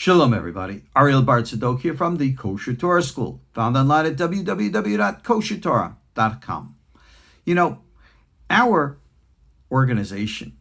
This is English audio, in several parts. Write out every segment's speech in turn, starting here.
Shalom, everybody. Ariel Tzadok here from the Kosher Torah School, found online at www.KosherTorah.com. You know, our organization,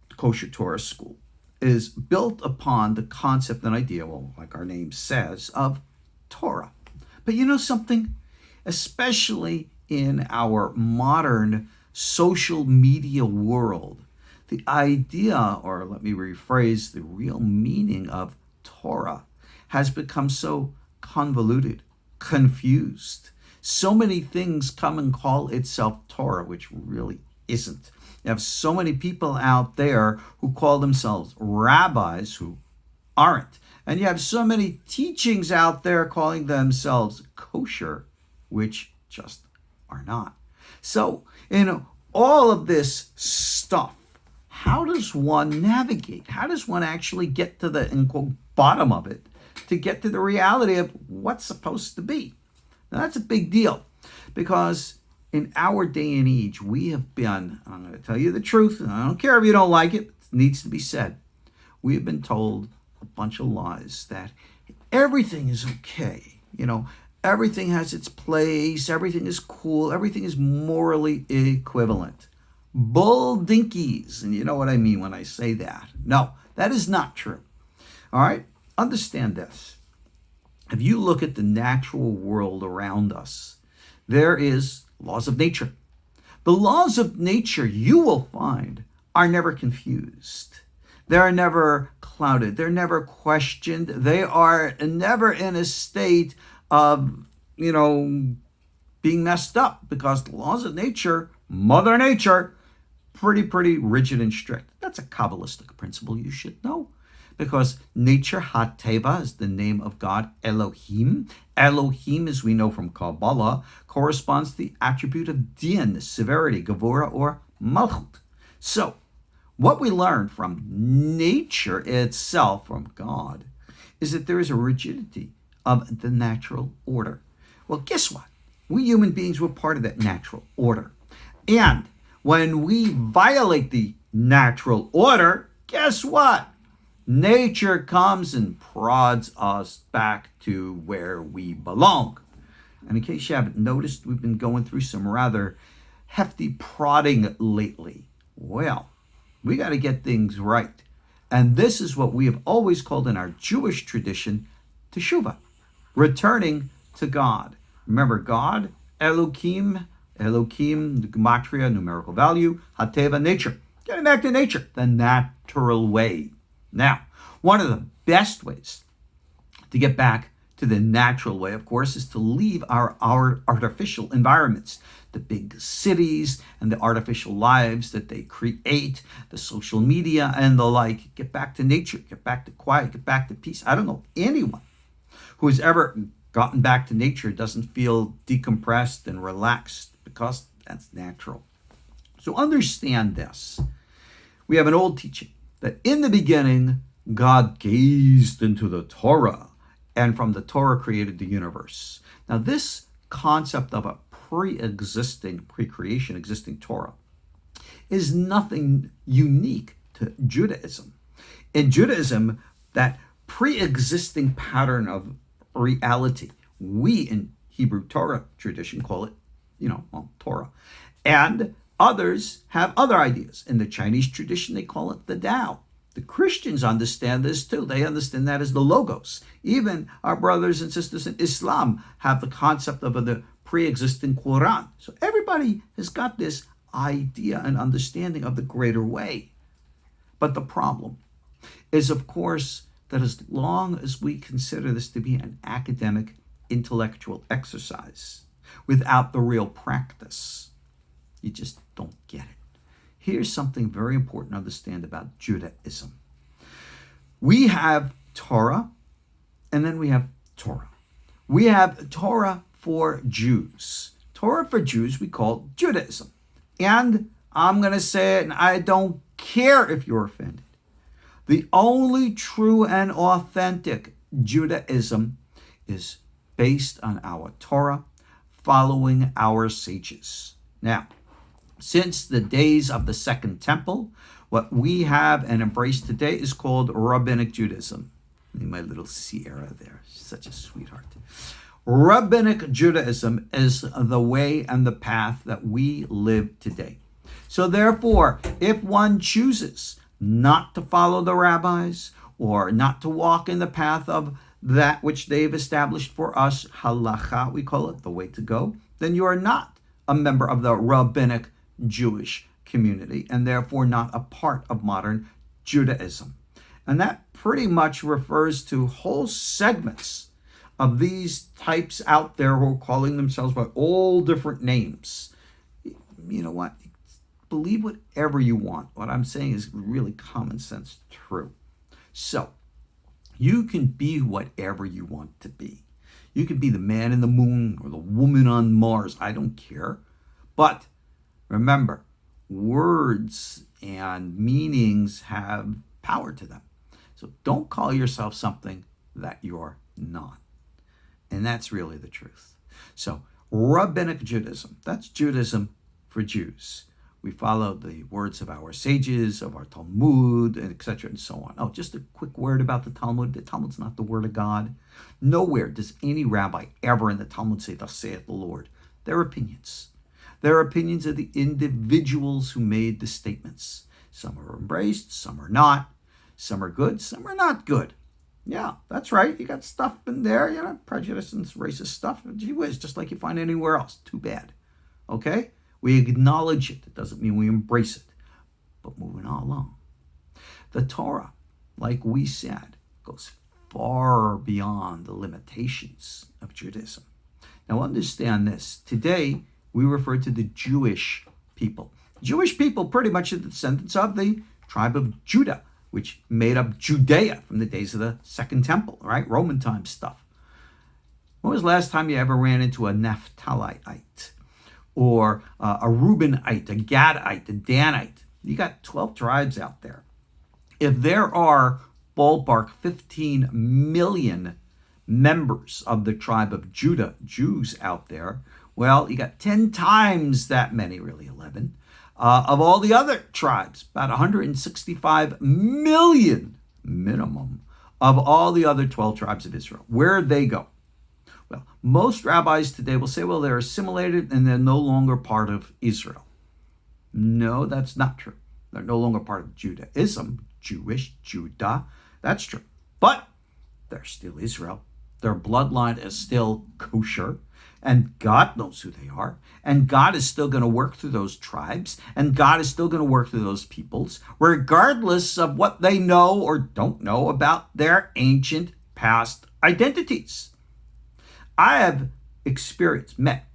the Kosher Torah School, is built upon the concept and idea, well, like our name says, of Torah. But you know something? Especially in our modern social media world, the idea, or let me rephrase, the real meaning of Torah has become so convoluted, confused. So many things come and call itself Torah, which really isn't. You have so many people out there who call themselves rabbis who aren't. And you have so many teachings out there calling themselves kosher, which just are not. So, in all of this stuff, how does one navigate? How does one actually get to the, in quote, bottom of it to get to the reality of what's supposed to be? Now, that's a big deal because in our day and age, we have been, I'm going to tell you the truth, and I don't care if you don't like it, it needs to be said. We have been told a bunch of lies that everything is okay. You know, everything has its place, everything is cool, everything is morally equivalent. Bull dinkies, and you know what I mean when I say that. No, that is not true. All right, understand this. If you look at the natural world around us, there is laws of nature. The laws of nature, you will find, are never confused. They're never clouded. They're never questioned. They are never in a state of, being messed up, because the laws of nature, Mother Nature, pretty rigid and strict. That's a Kabbalistic principle you should know, because nature, HaTeva, is the name of God, Elohim. Elohim, as we know from Kabbalah, corresponds to the attribute of din, severity, gevura, or malchut. So, what we learn from nature itself, from God, is that there is a rigidity of the natural order. Well, guess what? We human beings were part of that natural order. And when we violate the natural order, guess what? Nature comes and prods us back to where we belong. And in case you haven't noticed, we've been going through some rather hefty prodding lately. Well, we got to get things right. And this is what we have always called in our Jewish tradition teshuvah, returning to God. Remember, God, Elohim, the gematria, numerical value, HaTeva, nature. Getting back to nature, the natural way. Now, one of the best ways to get back to the natural way, of course, is to leave our artificial environments, the big cities and the artificial lives that they create, the social media and the like. Get back to nature, get back to quiet, get back to peace. I don't know anyone who has ever gotten back to nature doesn't feel decompressed and relaxed, because that's natural. So understand this. We have an old teaching that in the beginning, God gazed into the Torah, and from the Torah created the universe. Now, this concept of a pre-creation, existing Torah is nothing unique to Judaism. In Judaism, that pre-existing pattern of reality, we in Hebrew Torah tradition call it, Torah. And others have other ideas. In the Chinese tradition, they call it the Tao. The Christians understand this too. They understand that as the Logos. Even our brothers and sisters in Islam have the concept of the pre-existing Quran. So everybody has got this idea and understanding of the greater way. But the problem is, of course, that as long as we consider this to be an academic, intellectual exercise without the real practice, you just don't get it. Here's something very important to understand about Judaism. We have Torah, and then we have Torah. We have Torah for Jews. Torah for Jews we call Judaism. And I'm going to say it, and I don't care if you're offended. The only true and authentic Judaism is based on our Torah, following our sages. Now, since the days of the Second Temple, what we have and embrace today is called Rabbinic Judaism. My little Sierra there. She's such a sweetheart. Rabbinic Judaism is the way and the path that we live today. So therefore, if one chooses not to follow the rabbis or not to walk in the path of that which they've established for us, halacha, we call it, the way to go, then you are not a member of the rabbinic Jewish community and therefore not a part of modern Judaism. And that pretty much refers to whole segments of these types out there who are calling themselves by all different names. You know what? Believe whatever you want. What I'm saying is really common sense true. So, you can be whatever you want to be. You can be the man in the moon or the woman on Mars. I don't care. But remember, words and meanings have power to them. So don't call yourself something that you're not. And that's really the truth. So Rabbinic Judaism, that's Judaism for Jews. We follow the words of our sages, of our Talmud, and etc. and so on. Oh, just a quick word about the Talmud. The Talmud's not the word of God. Nowhere does any rabbi ever in the Talmud say, "Thus saith the Lord." They're opinions. They're opinions of the individuals who made the statements. Some are embraced, some are not. Some are good, some are not good. Yeah, that's right. You got stuff in there, prejudice and racist stuff. Gee whiz, just like you find anywhere else. Too bad. Okay? We acknowledge it. It doesn't mean we embrace it. But moving on along. The Torah, like we said, goes far beyond the limitations of Judaism. Now understand this. Today, we refer to the Jewish people. Jewish people pretty much are the descendants of the tribe of Judah, which made up Judea from the days of the Second Temple, right? Roman time stuff. When was the last time you ever ran into a Naphtaliite? Or a Reubenite, a Gadite, a Danite? You got 12 tribes out there. If there are ballpark 15 million members of the tribe of Judah, Jews out there, well, you got 10 times that many, really 11, of all the other tribes, about 165 million minimum of all the other 12 tribes of Israel. Where'd they go? Well, most rabbis today will say, well, they're assimilated and they're no longer part of Israel. No, that's not true. They're no longer part of Judaism, Jewish, Judah. That's true. But they're still Israel. Their bloodline is still kosher. And God knows who they are. And God is still going to work through those tribes. And God is still going to work through those peoples, regardless of what they know or don't know about their ancient past identities. I have met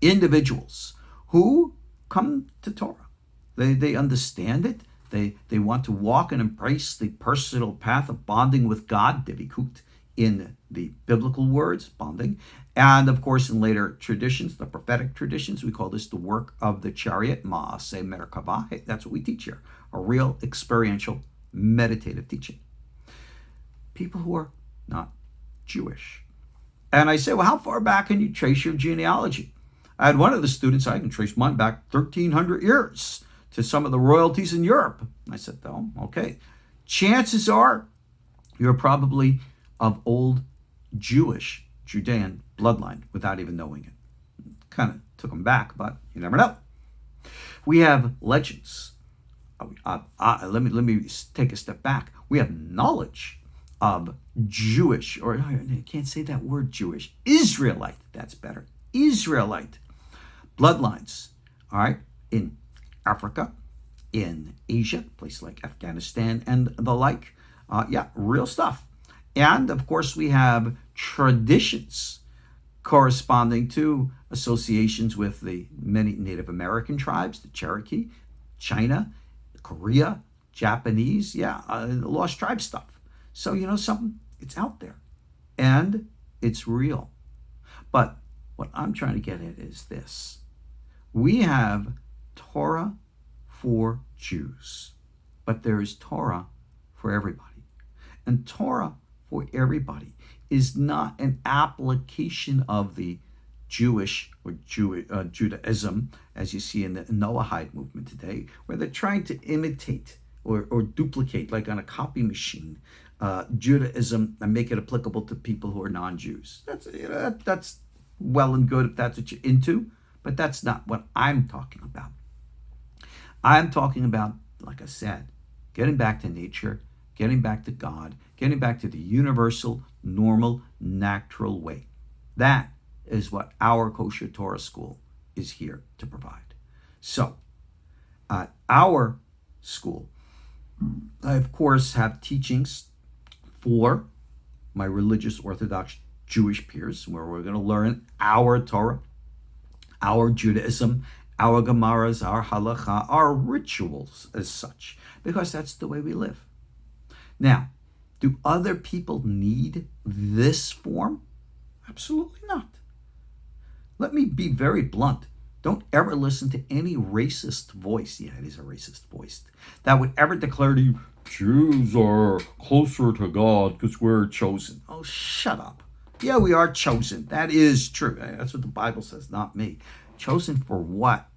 individuals who come to Torah. They understand it. They want to walk and embrace the personal path of bonding with God, devikut, in the biblical words, bonding. And of course, in later traditions, the prophetic traditions, we call this the work of the chariot, ma'aseh merkavah. Hey, that's what we teach here, a real experiential meditative teaching. People who are not Jewish. And I say, well, how far back can you trace your genealogy? I had one of the students, I can trace mine back 1,300 years to some of the royalties in Europe. I said, oh, okay. Chances are you're probably of old Jewish, Judean bloodline without even knowing it. Kind of took them back, but you never know. We have legends. Let me take a step back. We have knowledge of Jewish, or I can't say that word, Jewish, Israelite, that's better, Israelite bloodlines, all right, in Africa, in Asia, places like Afghanistan and the like. Real stuff. And of course, we have traditions corresponding to associations with the many Native American tribes, the Cherokee, China, Korea, Japanese, lost tribe stuff. So you know something? It's out there. And it's real. But what I'm trying to get at is this. We have Torah for Jews, but there is Torah for everybody. And Torah for everybody is not an application of the Jewish or Judaism, as you see in the Noahide movement today, where they're trying to imitate or duplicate, like on a copy machine, Judaism and make it applicable to people who are non-Jews. That's well and good if that's what you're into, but that's not what I'm talking about. I'm talking about, like I said, getting back to nature, getting back to God, getting back to the universal, normal, natural way. That is what our Kosher Torah school is here to provide. So, at our school, I, of course, have teachings for my religious Orthodox Jewish peers, where we're going to learn our Torah, our Judaism, our Gemaras, our Halacha, our rituals as such, because that's the way we live. Now, do other people need this form? Absolutely not. Let me be very blunt. Don't ever listen to any racist voice. Yeah, it is a racist voice. That would ever declare to you, Jews are closer to God because we're chosen. Oh, shut up. Yeah, we are chosen. That is true. That's what the Bible says, not me. Chosen for what?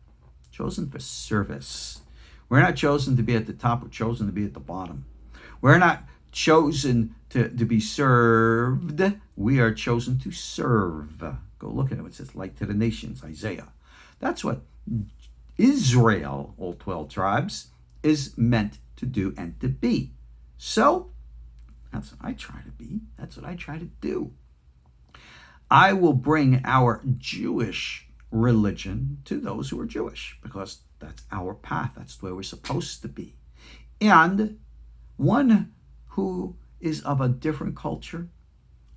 Chosen for service. We're not chosen to be at the top. We're chosen to be at the bottom. We're not chosen to be served. We are chosen to serve. Go look at it. It says, light to the nations, Isaiah. That's what Israel, all 12 tribes, is meant to do and to be. So, that's what I try to be. That's what I try to do. I will bring our Jewish religion to those who are Jewish, because that's our path. That's where we're supposed to be. And one who is of a different culture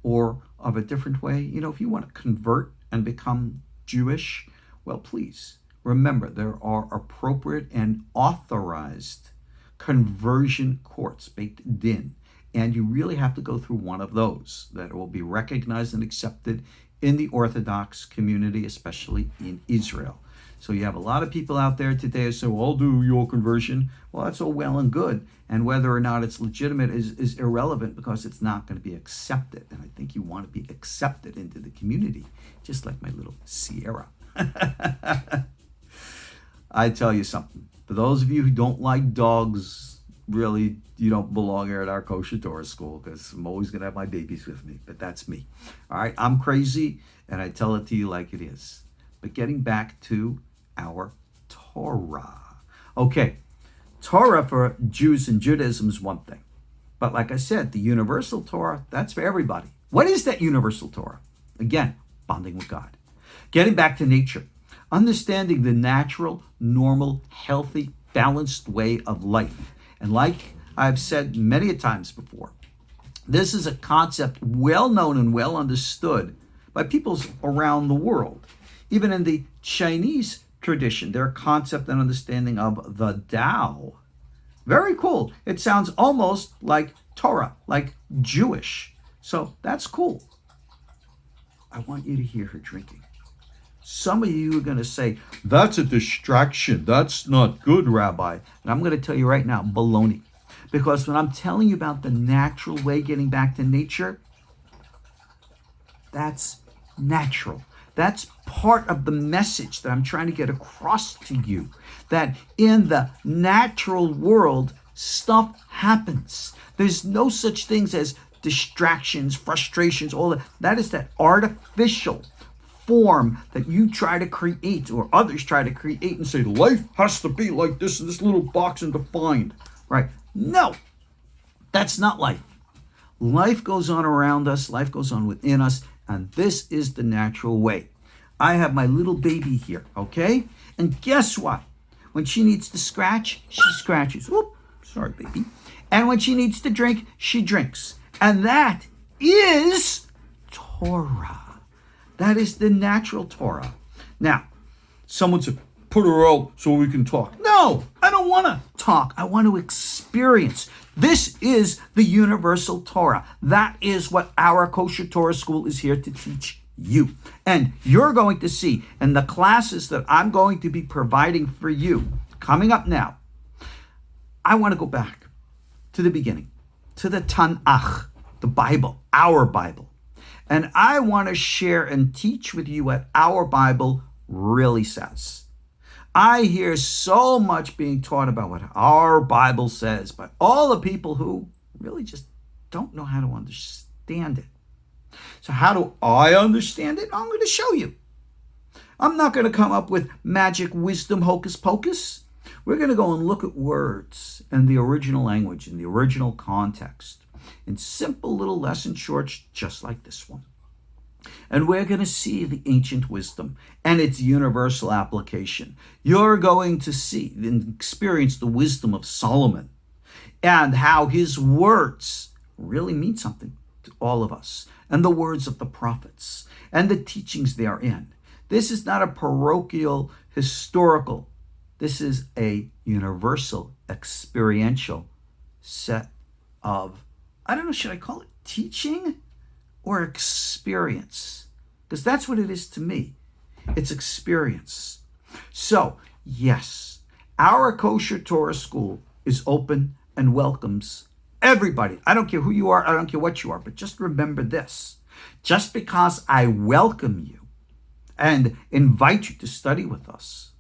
or of a different way, if you want to convert and become Jewish, well, please remember there are appropriate and authorized conversion courts, baked in, and you really have to go through one of those that will be recognized and accepted in the Orthodox community, especially in Israel. So you have a lot of people out there today who say, well, I'll do your conversion. Well, that's all well and good. And whether or not it's legitimate is irrelevant, because it's not going to be accepted. And I think you want to be accepted into the community, just like my little Sierra. I tell you something. For those of you who don't like dogs, really, you don't belong here at our Kosher Torah school, because I'm always going to have my babies with me. But that's me. All right, I'm crazy, and I tell it to you like it is. But getting back to our Torah. Okay, Torah for Jews and Judaism is one thing. But like I said, the universal Torah, that's for everybody. What is that universal Torah? Again, bonding with God. Getting back to nature. Understanding the natural, normal, healthy, balanced way of life. And like I've said many times before, this is a concept well known and well understood by peoples around the world. Even in the Chinese tradition, their concept and understanding of the Tao. Very cool. It sounds almost like Torah, like Jewish. So that's cool. I want you to hear her drinking. Some of you are going to say, that's a distraction. That's not good, Rabbi. And I'm going to tell you right now, baloney. Because when I'm telling you about the natural way getting back to nature, that's natural. That's part of the message that I'm trying to get across to you. That in the natural world, stuff happens. There's no such things as distractions, frustrations, all that. That is that artificial form that you try to create, or others try to create, and say life has to be like this in this little box and defined. Right? No, that's not life. Life goes on around us. Life goes on within us. And this is the natural way. I have my little baby here, okay? And guess what? When she needs to scratch, she scratches. Whoop, sorry, baby. And when she needs to drink, she drinks. And that is Torah. That is the natural Torah. Now, someone said, put her out so we can talk. No, I don't want to talk. I want to experience. This is the universal Torah. That is what our Kosher Torah school is here to teach you. And you're going to see in the classes that I'm going to be providing for you coming up now. I want to go back to the beginning, to the Tanakh, the Bible, our Bible. And I want to share and teach with you what our Bible really says. I hear so much being taught about what our Bible says by all the people who really just don't know how to understand it. So how do I understand it? I'm going to show you. I'm not going to come up with magic wisdom hocus pocus. We're going to go and look at words and the original language in the original context in simple little lesson shorts just like this one. And we're going to see the ancient wisdom and its universal application. You're going to see and experience the wisdom of Solomon and how his words really mean something to all of us, and the words of the prophets and the teachings therein. This is not a parochial, historical. This is a universal, experiential set of, I don't know, should I call it teaching or experience? Because that's what it is to me. It's experience. So, yes, our Kosher Torah school is open and welcomes everybody. I don't care who you are. I don't care what you are. But just remember this. Just because I welcome you and invite you to study with us,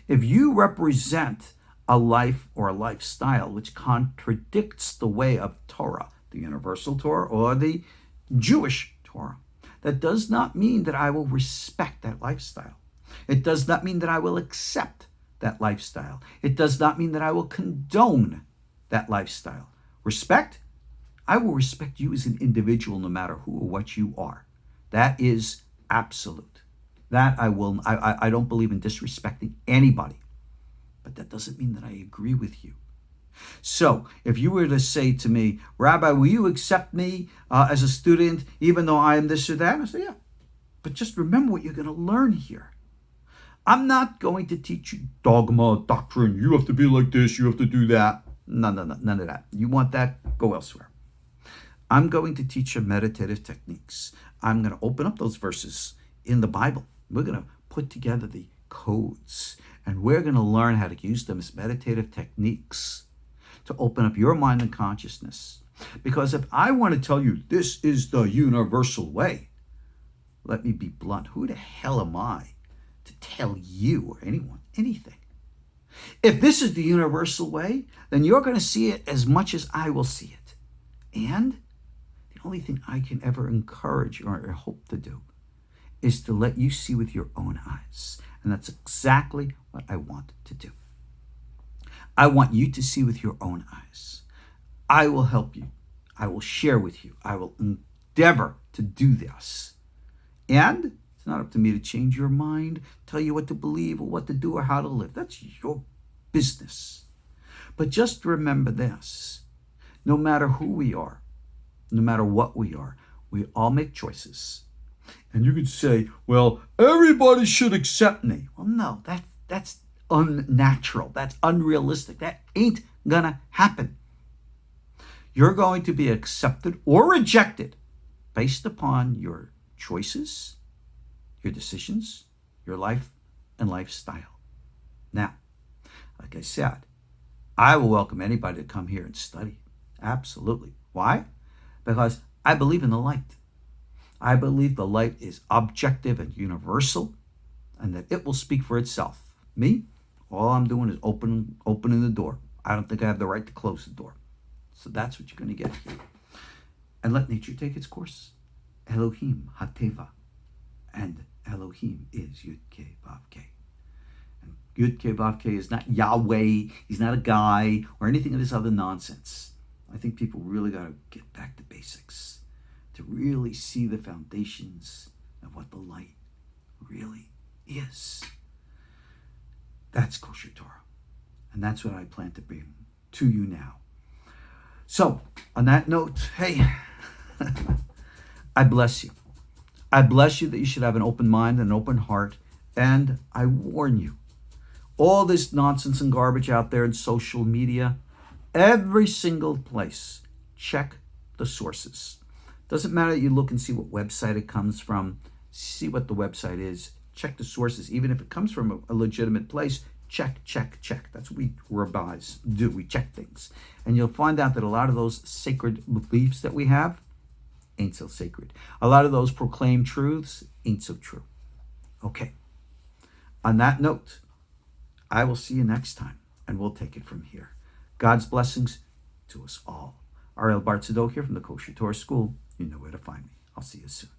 if you represent a life or a lifestyle which contradicts the way of Torah, the universal Torah or the Jewish Torah, that does not mean that I will respect that lifestyle. It does not mean that I will accept that lifestyle. It does not mean that I will condone that lifestyle. Respect? I will respect you as an individual no matter who or what you are. That is absolute. That I don't believe in disrespecting anybody. But that doesn't mean that I agree with you. So if you were to say to me, Rabbi, will you accept me as a student even though I am this or that? I say, yeah. But just remember what you're going to learn here. I'm not going to teach you dogma, doctrine. You have to be like this. You have to do that. No, none of that. You want that? Go elsewhere. I'm going to teach you meditative techniques. I'm going to open up those verses in the Bible. We're going to put together the codes, and we're going to learn how to use them as meditative techniques to open up your mind and consciousness. Because if I want to tell you this is the universal way, let me be blunt. Who the hell am I to tell you or anyone anything? If this is the universal way, then you're going to see it as much as I will see it. And the only thing I can ever encourage or hope to do is to let you see with your own eyes. And that's exactly what I want to do. I want you to see with your own eyes. I will help you. I will share with you. I will endeavor to do this. And it's not up to me to change your mind, tell you what to believe or what to do or how to live. That's your business. But just remember this. No matter who we are, no matter what we are, we all make choices. And you could say, well, everybody should accept me. Well, no, that's unnatural. That's unrealistic. That ain't gonna happen. You're going to be accepted or rejected based upon your choices, your decisions, your life and lifestyle. Now, like I said, I will welcome anybody to come here and study. Absolutely. Why? Because I believe in the light. I believe the light is objective and universal, and that it will speak for itself. Me, all I'm doing is opening the door. I don't think I have the right to close the door. So that's what you're going to get here. And let nature take its course. Elohim Hateva. And Elohim is Yud-Keh Vav-Keh. And Yud-Keh Vav-Keh is not Yahweh. He's not a guy or anything of this other nonsense. I think people really got to get back to basics to really see the foundations of what the light really is. That's Kosher Torah. And that's what I plan to bring to you now. So, on that note, hey, I bless you. I bless you that you should have an open mind and an open heart. And I warn you, all this nonsense and garbage out there in social media, every single place, check the sources. Doesn't matter that you look and see what website it comes from, see what the website is, check the sources. Even if it comes from a legitimate place, check. That's what we rabbis do. We check things. And you'll find out that a lot of those sacred beliefs that we have ain't so sacred. A lot of those proclaimed truths ain't so true. Okay. On that note, I will see you next time, and we'll take it from here. God's blessings to us all. Ariel Tzadok here from the Kosher Torah School. You know where to find me. I'll see you soon.